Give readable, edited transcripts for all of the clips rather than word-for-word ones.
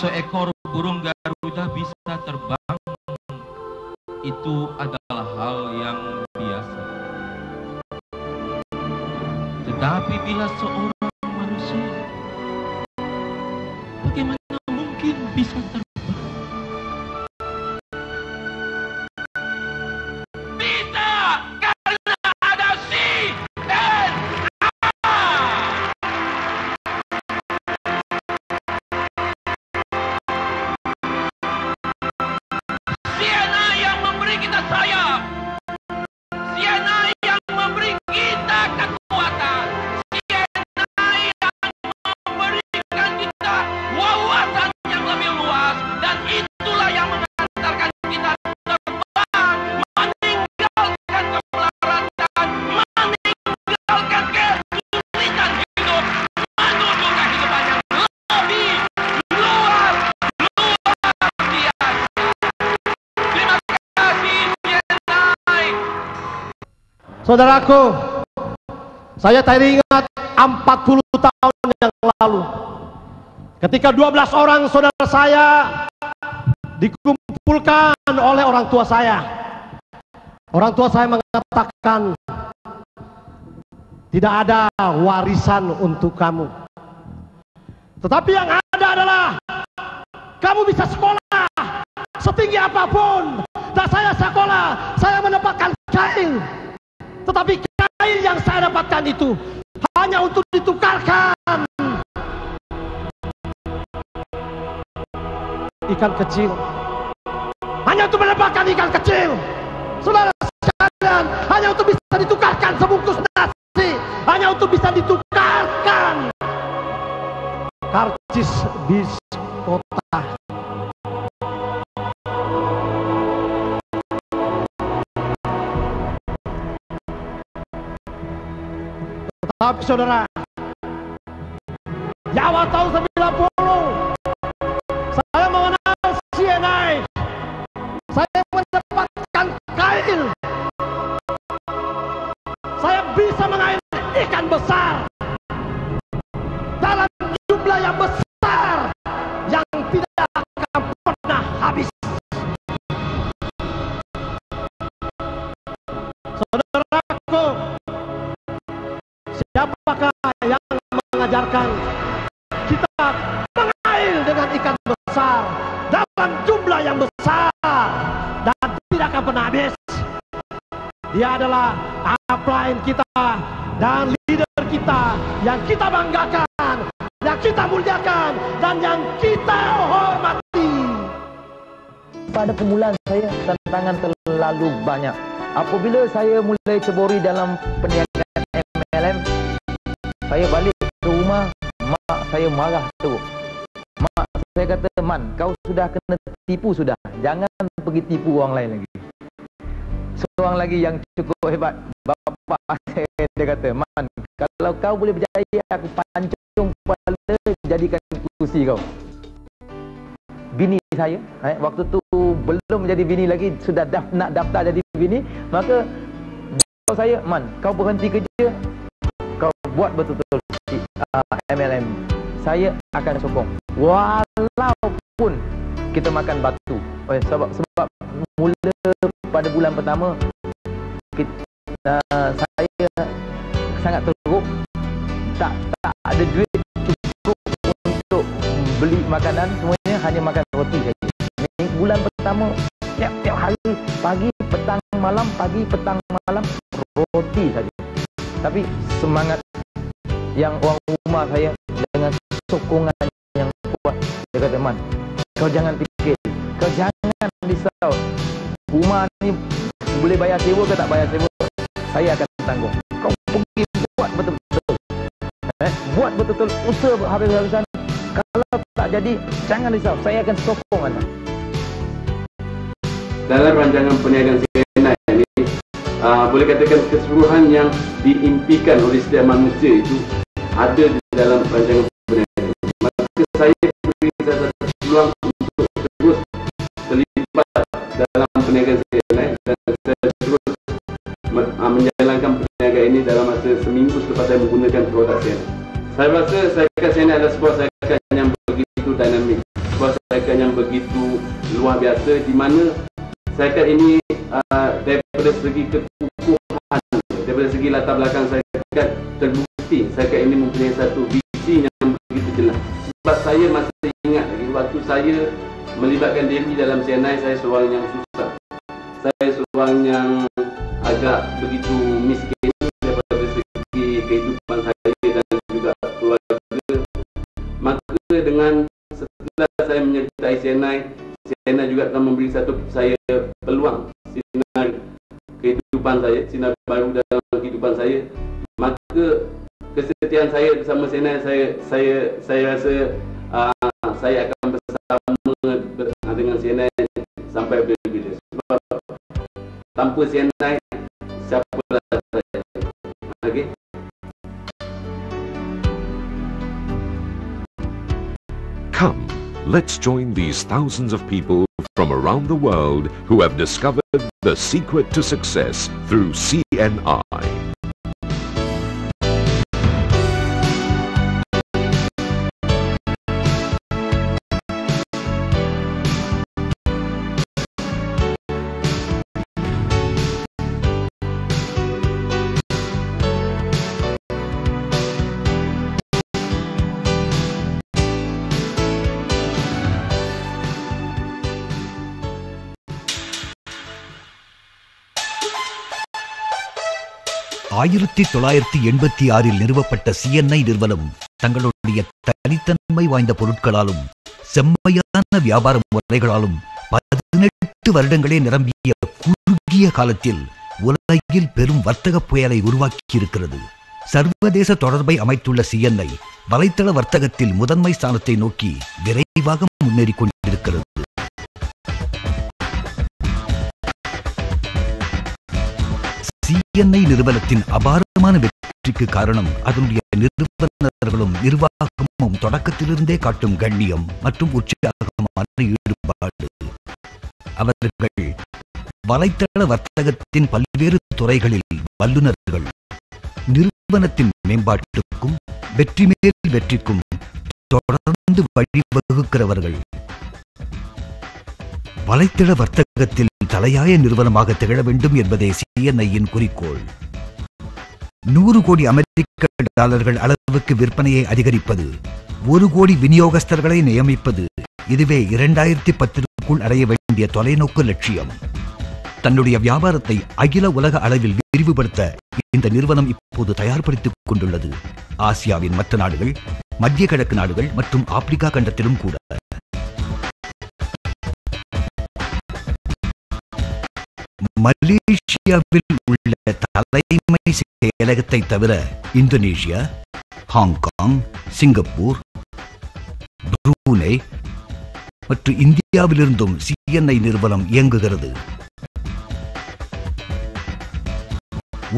seekor burung Garuda bisa terbang, itu adalah hal yang biasa. Tetapi bila seorang manusia, bagaimana mungkin bisa terbang? Bisa, karena ada CNA. CNA yang memberi kita sayap. CNA yang memberi kita kekuatan. CNA yang memberikan kita wawasan yang lebih luas. Dan itulah yang mengantarkan kita terbang, meninggalkan kemelaratan, meninggalkan kesulitan hidup, menuju kehidupan yang lebih luar biasa. Terima kasih, CNI. Saudaraku, saya tadi ingat 40 tahun yang lalu, ketika 12 orang saudara saya dikumpulkan oleh orang tua saya. Orang tua saya mengatakan, tidak ada warisan untuk kamu, tetapi yang ada adalah kamu bisa sekolah setinggi apapun. Dan saya sekolah, saya mendapatkan kail, tetapi kail yang saya dapatkan itu hanya untuk ditukarkan ikan kecil, hanya untuk mendapatkan ikan kecil. Saudara sekalian, hanya untuk bisa ditukarkan sebungkus nasi, hanya untuk bisa ditukarkan karcis bis kota. Tapi saudara, di awal tahun 90 saya mengenal CNI. Saya mendapatkan kail. Saya bisa mengail ikan besar dalam jumlah yang besar yang tidak akan pernah habis. Saudaraku, siapakah yang mengajarkan kita mengail dengan ikan besar dalam jumlah yang besar dan tidak akan pernah habis? Dia adalah upline kita dan leader kita yang kita banggakan, yang kita muliakan, dan yang kita hormati. Pada permulaan saya tantangan terlalu banyak. Apabila saya mulai ceburi dalam perniagaan MLM, saya balik ke rumah, mak saya marah tu. Mak saya kata, "Man, kau sudah kena tipu sudah. Jangan pergi tipu orang lain lagi." Seorang lagi yang cukup hebat, bapa saya, dia kata, "Man, kalau kau boleh berjaya, aku pancung kepala, jadikan kursi kau." Bini saya, waktu tu belum jadi bini lagi, sudah nak daftar jadi bini, maka saya, "Man, kau berhenti kerja, kau buat betul-betul MLM. Saya akan sokong, walaupun kita makan batu." Sebab mula pada bulan pertama saya sangat teruk, tak ada duit cukup untuk beli makanan, semuanya hanya makan roti saja. Bulan pertama tiap hari, pagi petang malam, pagi petang malam, roti saja. Tapi semangat yang orang rumah saya dengan sokongan yang kuat, dia kata, "Man, kau jangan fikir, kau jangan risau. Rumah ni boleh bayar sewa ke tak bayar sewa, saya akan tanggung. Kau pergi buat betul-betul, buat betul-betul, usaha habis-habisan. Kalau tak jadi, jangan risau, saya akan sokong anda." Dalam rancangan perniagaan CNI ini, boleh katakan keseluruhan yang diimpikan oleh setiap manusia itu ada di dalam rancangan perniagaan. Maka saya beri satu peluang untuk terus terlibat dalam perniagaan CNI dan saya terus menjalankan perniagaan ini dalam masa seminggu selepas saya menggunakan produk CNI. Saya rasa syarikat CNI adalah sebuah syarikat yang begitu dinamik, sebuah luar biasa, di mana saya kata ini daripada segi kekukuhan, daripada segi latar belakang saya kata terbukti. Saya kata ini mempunyai satu visi yang begitu jelas. Sebab saya masih ingat lagi waktu saya melibatkan diri dalam CNI, saya seorang yang susah. Saya seorang yang agak begitu miskin daripada segi kehidupan saya dan juga keluarga. Maka dengan setelah saya menyertai CNI juga telah memberi satu saya peluang sinar kehidupan saya, sinar baru dalam kehidupan saya. Maka kesetiaan saya bersama CNI, saya rasa saya akan bersama dengan CNI sampai bila-bila. Sebab tanpa CNI, siapalah saya. Okey. Come, let's join these thousands of people from around the world who have discovered the secret to success through CNI. ஆயிரத்தி 1986 நிறுவப்பட்ட CNI நிறுவனம் தங்களுடைய தனித்தன்மை வாய்ந்த பொருட்களாலும் செம்மையான வியாபார முறைகளாலும் 18 வருடங்களே நிரம்பிய குறுகிய காலத்தில் உலகில் பெரும் வர்த்தக புயலை உருவாக்கியிருக்கிறது. சர்வதேச தொடர்பை அமைத்துள்ள CNI வலைத்தள வர்த்தகத்தில் முதன்மை ஸ்தானத்தை நோக்கி விரைவாக முன்னேறிக் கொண்டிருக்கிறது. CNI நிறுவனத்தின் அபாரமான வெற்றிக்கு காரணம் அதனுடைய நிறுவனர்களும் நிர்வாகமும் தொடக்கத்திலிருந்தே காட்டும் கண்ணியம் மற்றும் உற்சாகமான ஈடுபாடு. அவர்கள் வலைத்தள வர்த்தகத்தின் பல்வேறு துறைகளில் வல்லுநர்கள். நிறுவனத்தின் மேம்பாட்டுக்கும் வெற்றி மேல் வெற்றிக்கும் தொடர்ந்து வழிவகுக்கிறவர்கள். வலைத்தள வர்த்தகத்தில் தலையாய நிறுவனமாக திகழ வேண்டும் என்பதே CNIயின் குறிக்கோள். 100 கோடி அமெரிக்க டாலர்கள் அளவுக்கு விற்பனையை அதிகரிப்பது, 1 கோடி விநியோகஸ்தர்களை நியமிப்பது, இதுவே 2010க்குள் அடைய வேண்டிய தொலைநோக்கு லட்சியம். தன்னுடைய வியாபாரத்தை அகில உலக அளவில் விரிவுபடுத்த இந்த நிறுவனம் இப்போது தயார்படுத்திக் கொண்டுள்ளது. ஆசியாவின் மற்ற நாடுகள், மத்திய கிழக்கு நாடுகள் மற்றும் ஆப்பிரிக்கா கண்டத்திலும் கூட. மலேசியாவில் உள்ள தலைமை செயலகத்தை தவிர இந்தோனேஷியா, ஹாங்காங், சிங்கப்பூர், புரூனே மற்றும் இந்தியாவிலிருந்தும் CNI நிறுவனம் இயங்குகிறது.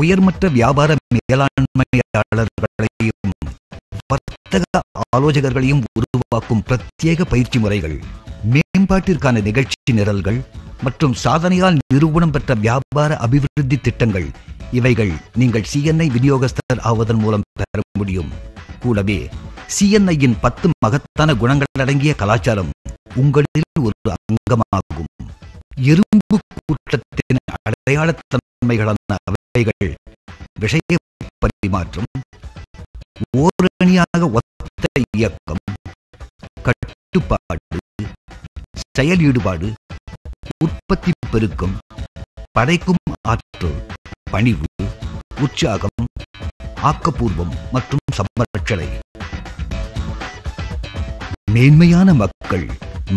உயர்மட்ட வியாபார மேலாண்மையாளர்களையும் வர்த்தக ஆலோசகர்களையும் உருவாக்கும் பிரத்யேக பயிற்சி முறைகள், மேம்பாட்டிற்கான நிகழ்ச்சி நிரல்கள் மற்றும் சாதனையால் நிறுவனம் பெற்ற வியாபார அபிவிருத்தி திட்டங்கள், இவைகள் நீங்கள் CNI விநியோகஸ்தர் ஆவதன் மூலம் பெற முடியும். கூடவே CNIயின் 10 மகத்தான குணங்கள் அடங்கிய கலாச்சாரம் உங்களில் ஒரு அங்கமாகும். இரும்பு கூட்டத்தின் அடையாளத்தன்மைகளான அவைகள் விஷய பரிமாற்றம், ஓரணியாக ஒத்த இயக்கம், கட்டுப்பாடு, செயல் ஈடுபாடு, உற்பத்தி பெருக்கம், படைக்கும் ஆற்றல், பணிவு, உற்சாகம், ஆக்கப்பூர்வம் மற்றும் சமரட்சணை. மேன்மையான மக்கள்,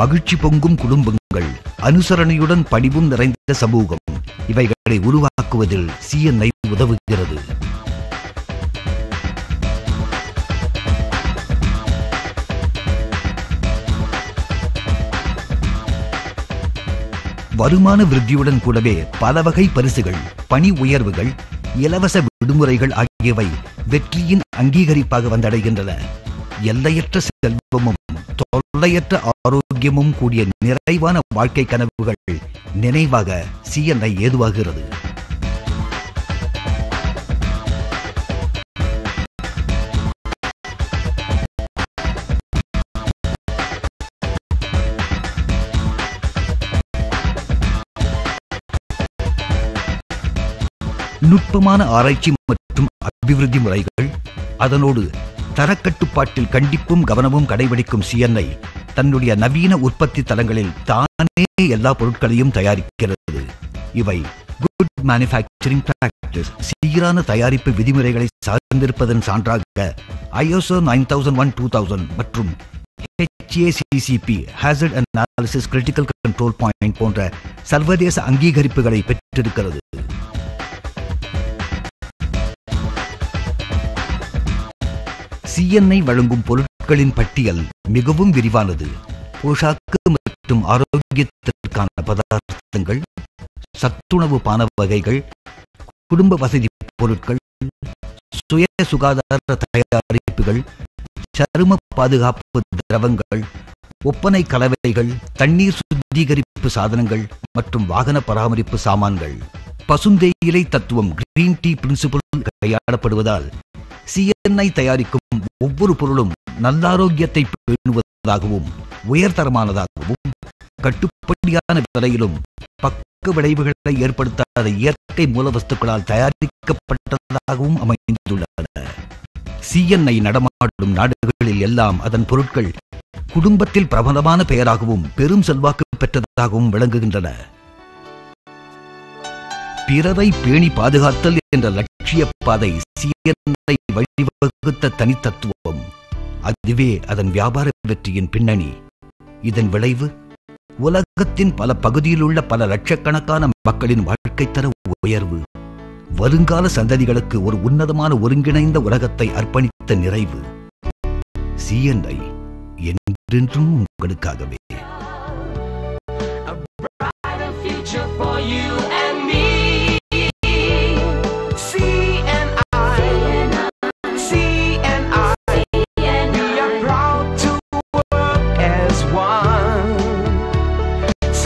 மகிழ்ச்சி பொங்கும் குடும்பங்கள், அனுசரணையுடன் பணிவும் நிறைந்த சமூகம், இவைகளை உருவாக்குவதில் CNI உதவுகிறது. வருமான விருத்தியுடன் கூடவே பல வகை பரிசுகள், பணி உயர்வுகள், இலவச விடுமுறைகள் ஆகியவை வெற்றியின் அங்கீகரிப்பாக வந்தடைகின்றன. எல்லையற்ற செல்வமும் தொல்லையற்ற ஆரோக்கியமும் கூடிய நிறைவான வாழ்க்கை கனவுகள் நினைவாக CNI ஏதுவாகிறது. நுட்பமான ஆராய்ச்சி மற்றும் அபிவிருத்தி முறைகள், அதனோடு தரக்கட்டுப்பாட்டில் கண்டிப்பும் கவனமும் கடைபிடிக்கும் CNI தன்னுடைய நவீன உற்பத்தி தளங்களில் தானே எல்லா பொருட்களையும் தயாரிக்கிறது. இவை குட் மேனுஃபேக்சரிங் பிராக்டிஸ், சீரான தயாரிப்பு விதிமுறைகளை சார்ந்திருப்பதன் சான்றாக ISO 9001-2000 மற்றும் HACCP Hazard Analysis Critical Control Point போன்ற சர்வதேச அங்கீகரிப்புகளை பெற்றிருக்கிறது. CNI வழங்கும் பொருட்களின் பட்டியல் மிகவும் விரிவானது. போஷாக்கு மற்றும் ஆரோக்கியத்திற்கான பதார்த்தங்கள், சத்துணவு பான வகைகள், குடும்ப வசதி பொருட்கள், சுய சுகாதார தயாரிப்புகள், சரும பாதுகாப்பு திரவங்கள், ஒப்பனை கலவைகள், தண்ணீர் சுத்திகரிப்பு சாதனங்கள் மற்றும் வாகன பராமரிப்பு சாமான்கள். பசுந்தேயிலை தத்துவம் கிரீன் டீ பிரின்சிபல் கையாளப்படுவதால் CNI தயாரிக்கும் ஒவ்வொரு பொருளும் நல்லாரோக்கியத்தை பேணுவதாகவும் உயர்தரமானதாகவும் கட்டுப்படியான விலையிலும் பக்க விளைவுகளை ஏற்படுத்தாத இயற்கை மூலவஸ்துக்களால் தயாரிக்கப்பட்டதாகவும் அமைந்துள்ளன. CNI நடமாடும் நாடுகளில் எல்லாம் அதன் பொருட்கள் குடும்பத்தில் பிரபலமான பெயராகவும் பெரும் செல்வாக்கு பெற்றதாகவும் விளங்குகின்றன. பிறரை பேணி பாதுகாத்தல் என்ற லட்சிய பாதை CNI வழிவகுத்த தனித்தத்துவம், அதுவே அதன் வியாபார வெற்றியின் பின்னணி. இதன் விளைவு உலகத்தின் பல பகுதியில் உள்ள பல லட்சக்கணக்கான மக்களின் வாழ்க்கை தர உயர்வு, வருங்கால சந்ததிகளுக்கு ஒரு உன்னதமான ஒருங்கிணைந்த உலகத்தை அர்ப்பணித்த நிறைவு. CNI என்றென்றும் உங்களுக்காகவே.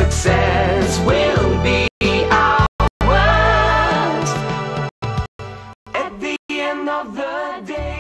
Success will be ours at the end of the day.